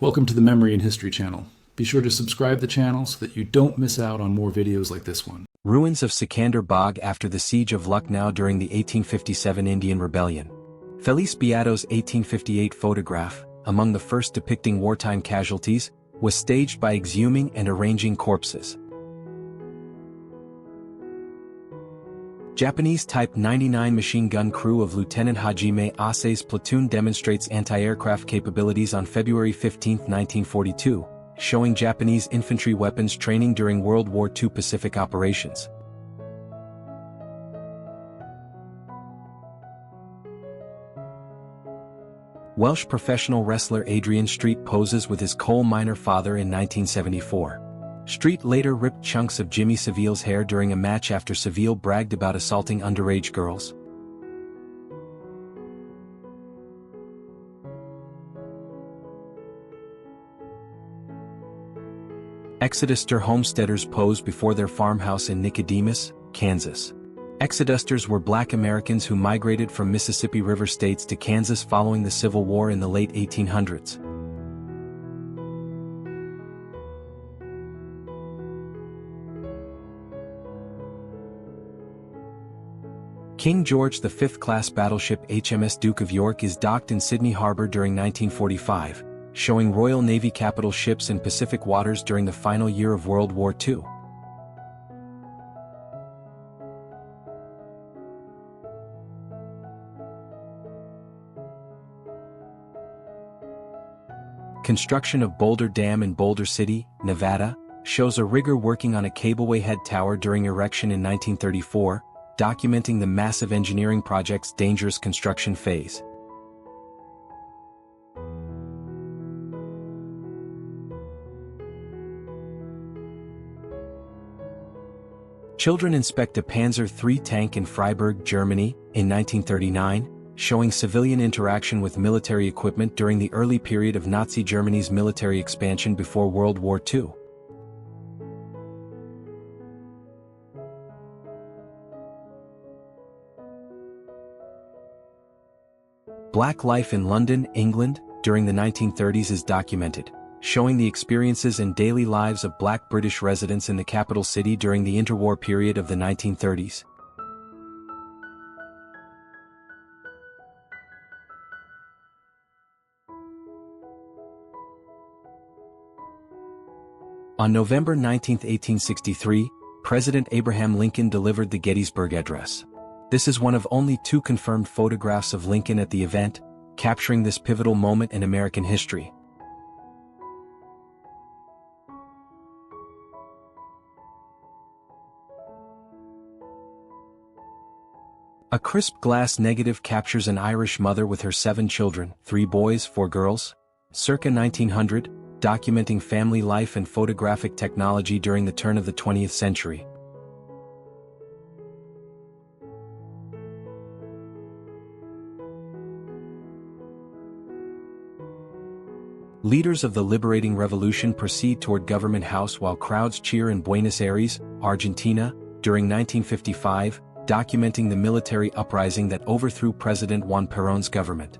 Welcome to the Memory and History channel. Be sure to subscribe to the channel so that you don't miss out on more videos like this one. Ruins of Sikandar Bagh after the siege of Lucknow during the 1857 Indian Rebellion. Felice Beato's 1858 photograph, among the first depicting wartime casualties, was staged by exhuming and arranging corpses. Japanese Type 99 machine gun crew of Lieutenant Hajime Ase's platoon demonstrates anti-aircraft capabilities on February 15, 1942, showing Japanese infantry weapons training during World War II Pacific operations. Welsh professional wrestler Adrian Street poses with his coal miner father in 1974. Street later ripped chunks of Jimmy Savile's hair during a match after Savile bragged about assaulting underage girls. Exodusters homesteaders pose before their farmhouse in Nicodemus, Kansas. Exodusters were black Americans who migrated from Mississippi River states to Kansas following the Civil War in the late 1800s. King George V-class battleship HMS Duke of York is docked in Sydney Harbor during 1945, showing Royal Navy capital ships in Pacific waters during the final year of World War II. Construction of Boulder Dam in Boulder City, Nevada, shows a rigger working on a cableway head tower during erection in 1934, documenting the massive engineering project's dangerous construction phase. Children inspect a Panzer III tank in Freiburg, Germany, in 1939, showing civilian interaction with military equipment during the early period of Nazi Germany's military expansion before World War II. Black life in London, England, during the 1930s is documented, showing the experiences and daily lives of black British residents in the capital city during the interwar period of the 1930s. On November 19, 1863, President Abraham Lincoln delivered the Gettysburg Address. This is one of only two confirmed photographs of Lincoln at the event, capturing this pivotal moment in American history. A crisp glass negative captures an Irish mother with her 7 children, 3 boys, 4 girls, circa 1900, documenting family life and photographic technology during the turn of the 20th century. Leaders of the liberating revolution proceed toward Government House while crowds cheer in Buenos Aires, Argentina, during 1955, documenting the military uprising that overthrew President Juan Perón's government.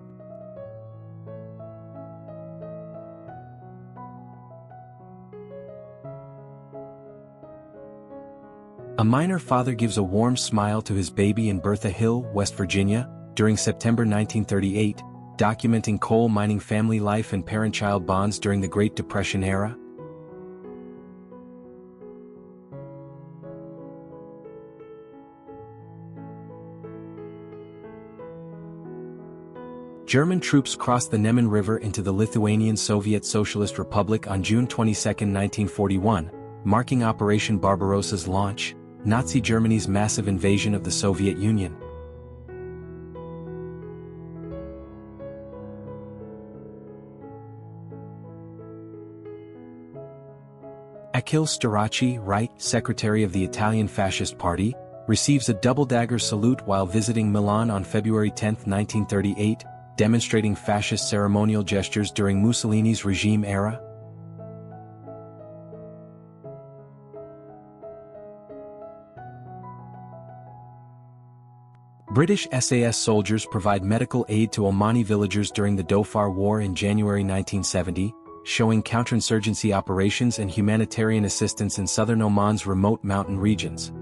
A miner father gives a warm smile to his baby in Bertha Hill, West Virginia, during September 1938, documenting coal mining family life and parent-child bonds during the Great Depression era. German troops crossed the Neman River into the Lithuanian Soviet Socialist Republic on June 22, 1941, marking Operation Barbarossa's launch, Nazi Germany's massive invasion of the Soviet Union. Achille Starace, right, secretary of the Italian Fascist Party, receives a double-dagger salute while visiting Milan on February 10, 1938, demonstrating fascist ceremonial gestures during Mussolini's regime era. British SAS soldiers provide medical aid to Omani villagers during the Dhofar War in January 1970, showing counterinsurgency operations and humanitarian assistance in southern Oman's remote mountain regions.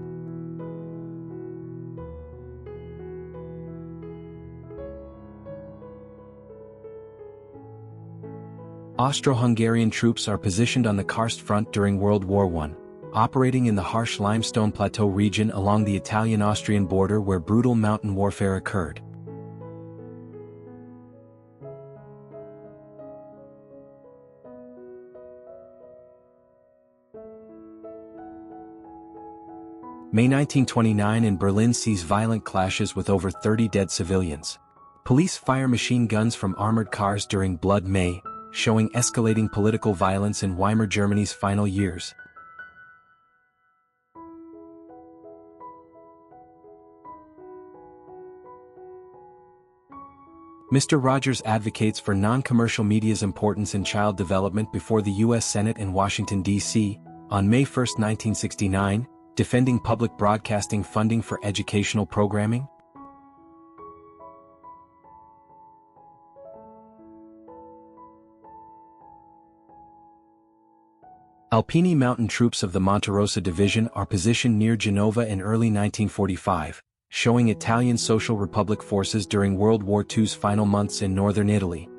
Austro-Hungarian troops are positioned on the Karst front during World War I, operating in the harsh limestone plateau region along the Italian-Austrian border where brutal mountain warfare occurred. May 1929 in Berlin sees violent clashes with over 30 dead civilians. Police fire machine guns from armored cars during Blood May, showing escalating political violence in Weimar Germany's final years. Mr. Rogers advocates for non-commercial media's importance in child development before the U.S. Senate in Washington, D.C., on May 1, 1969, defending public broadcasting funding for educational programming. Alpini mountain troops of the Monte Rosa Division are positioned near Genova in early 1945, showing Italian Social Republic forces during World War II's final months in northern Italy.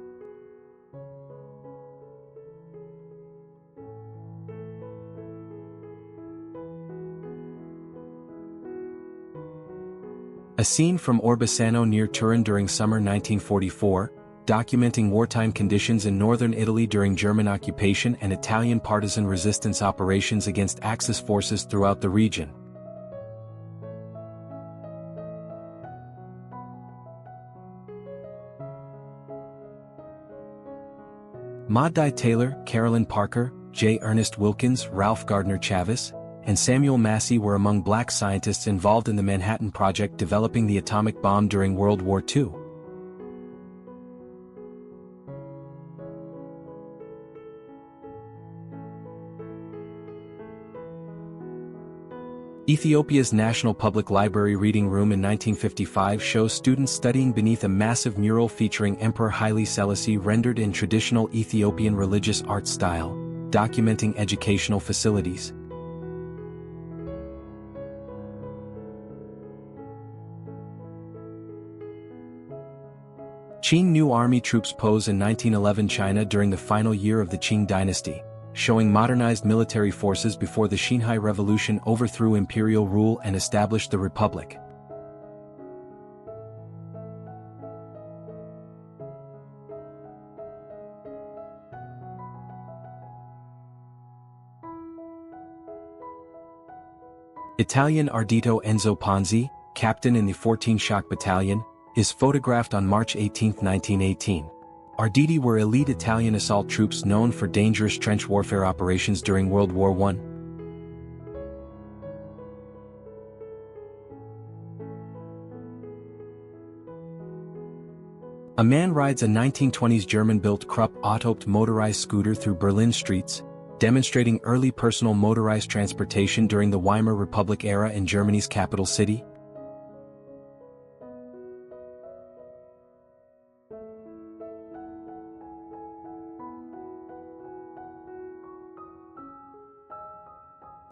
A scene from Orbisano near Turin during summer 1944, documenting wartime conditions in northern Italy during German occupation and Italian partisan resistance operations against Axis forces throughout the region. Maudie Taylor, Carolyn Parker, J. Ernest Wilkins, Ralph Gardner Chavis, and Samuel Massey were among black scientists involved in the Manhattan Project developing the atomic bomb during World War II. Ethiopia's National Public Library Reading Room in 1955 shows students studying beneath a massive mural featuring Emperor Haile Selassie rendered in traditional Ethiopian religious art style, documenting educational facilities. Qing New Army troops pose in 1911 China during the final year of the Qing dynasty, showing modernized military forces before the Xinhai Revolution overthrew imperial rule and established the Republic. Italian Ardito Enzo Ponzi, captain in the 14 Shock Battalion, is photographed on March 18, 1918. Arditi were elite Italian assault troops known for dangerous trench warfare operations during World War I. A man rides a 1920s German-built Krupp Auto motorized scooter through Berlin streets, demonstrating early personal motorized transportation during the Weimar Republic era in Germany's capital city.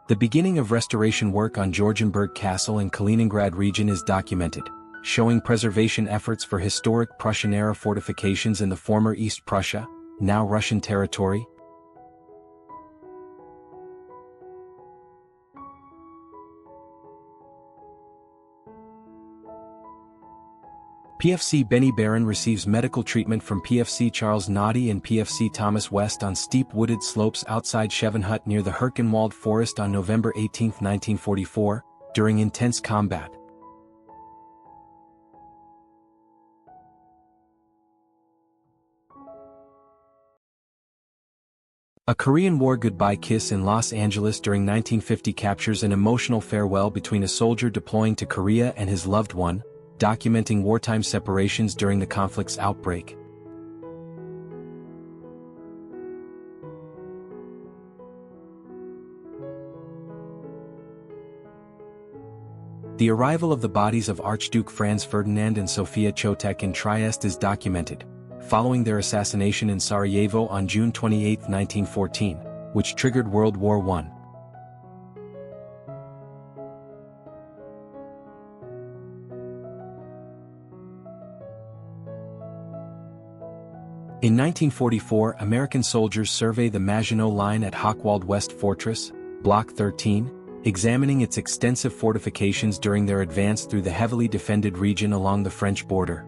The beginning of restoration work on Georgenberg Castle in Kaliningrad region is documented, showing preservation efforts for historic Prussian-era fortifications in the former East Prussia, now Russian territory. PFC Benny Barron receives medical treatment from PFC Charles Noddy and PFC Thomas West on steep wooded slopes outside Chevenhut near the Herkenwald Forest on November 18, 1944, during intense combat. A Korean War goodbye kiss in Los Angeles during 1950 captures an emotional farewell between a soldier deploying to Korea and his loved one, documenting wartime separations during the conflict's outbreak. The arrival of the bodies of Archduke Franz Ferdinand and Sophia Chotek in Trieste is documented, following their assassination in Sarajevo on June 28, 1914, which triggered World War I. In 1944, American soldiers survey the Maginot Line at Hochwald West Fortress, Block 13, examining its extensive fortifications during their advance through the heavily defended region along the French border.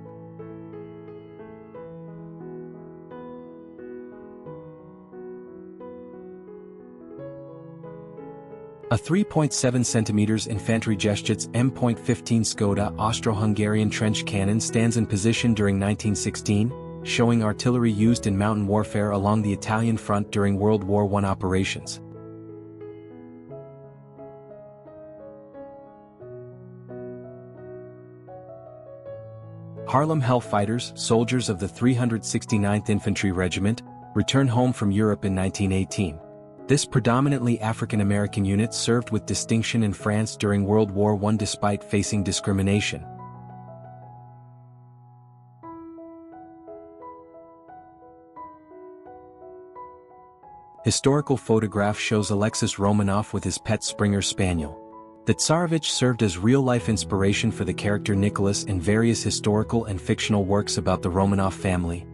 A 3.7 cm infantry Geschütz M.15 Skoda Austro-Hungarian trench cannon stands in position during 1916, showing artillery used in mountain warfare along the Italian front during World War I operations. Harlem Hellfighters, soldiers of the 369th Infantry Regiment, return home from Europe in 1918. This predominantly African-American unit served with distinction in France during World War I despite facing discrimination. Historical photograph shows Alexis Romanov with his pet Springer Spaniel. The Tsarevich served as real-life inspiration for the character Nicholas in various historical and fictional works about the Romanov family.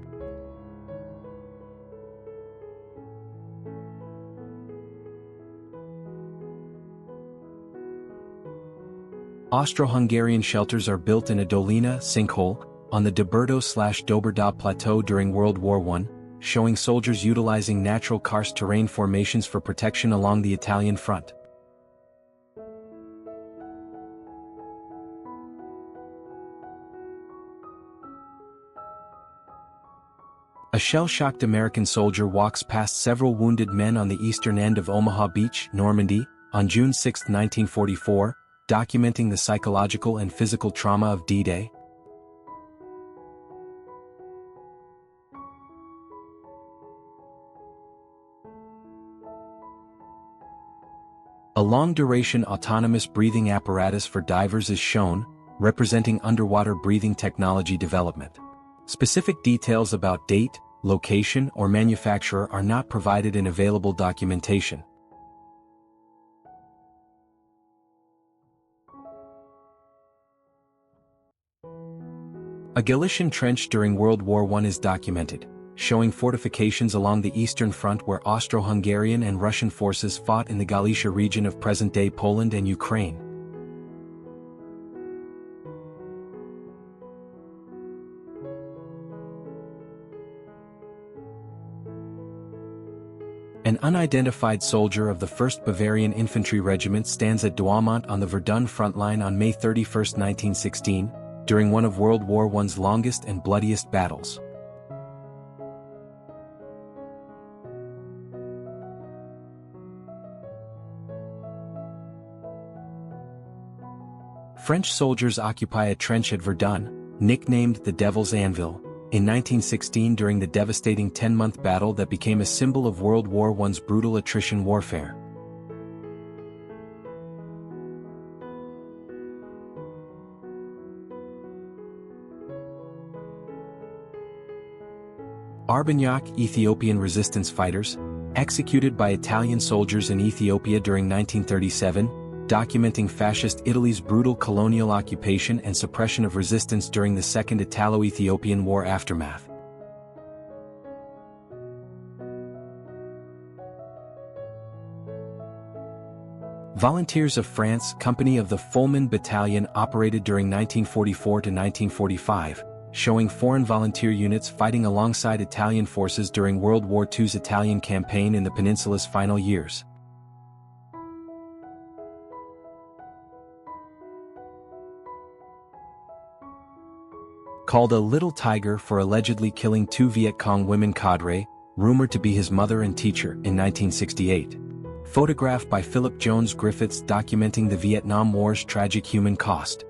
Austro-Hungarian shelters are built in a dolina sinkhole on the Doberdo/Doberdab plateau during World War I, showing soldiers utilizing natural karst terrain formations for protection along the Italian front. A shell-shocked American soldier walks past several wounded men on the eastern end of Omaha Beach, Normandy, on June 6, 1944, documenting the psychological and physical trauma of D-Day. A long-duration autonomous breathing apparatus for divers is shown, representing underwater breathing technology development. Specific details about date, location, or manufacturer are not provided in available documentation. A Galician trench during World War I is documented, showing fortifications along the eastern front where Austro-Hungarian and Russian forces fought in the Galicia region of present-day Poland and Ukraine. An unidentified soldier of the 1st Bavarian Infantry Regiment stands at Douaumont on the Verdun front line on May 31, 1916, during one of World War I's longest and bloodiest battles. French soldiers occupy a trench at Verdun, nicknamed the Devil's Anvil, in 1916 during the devastating 10-month battle that became a symbol of World War I's brutal attrition warfare. Arbanyak Ethiopian resistance fighters, executed by Italian soldiers in Ethiopia during 1937, documenting Fascist Italy's brutal colonial occupation and suppression of resistance during the Second Italo-Ethiopian War aftermath. Volunteers of France Company of the Fulman Battalion operated during 1944 to 1945, showing foreign volunteer units fighting alongside Italian forces during World War II's Italian campaign in the peninsula's final years. Called a little tiger for allegedly killing 2 Viet Cong women cadre, rumored to be his mother and teacher, in 1968. Photographed by Philip Jones Griffiths documenting the Vietnam War's tragic human cost.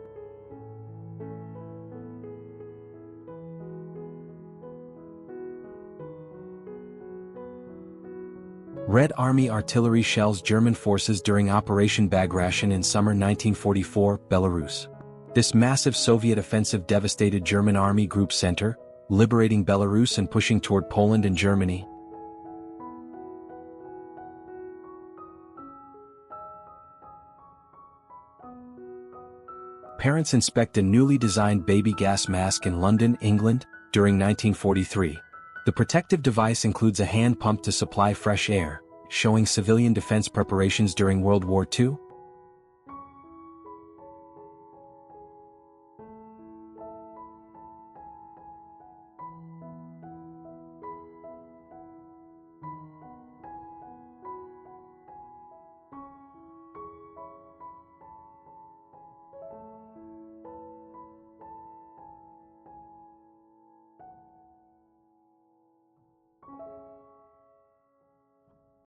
Red Army artillery shells German forces during Operation Bagration in summer 1944, Belarus. This massive Soviet offensive devastated German Army Group Center, liberating Belarus and pushing toward Poland and Germany. Parents inspect a newly designed baby gas mask in London, England, during 1943. The protective device includes a hand pump to supply fresh air, showing civilian defense preparations during World War II.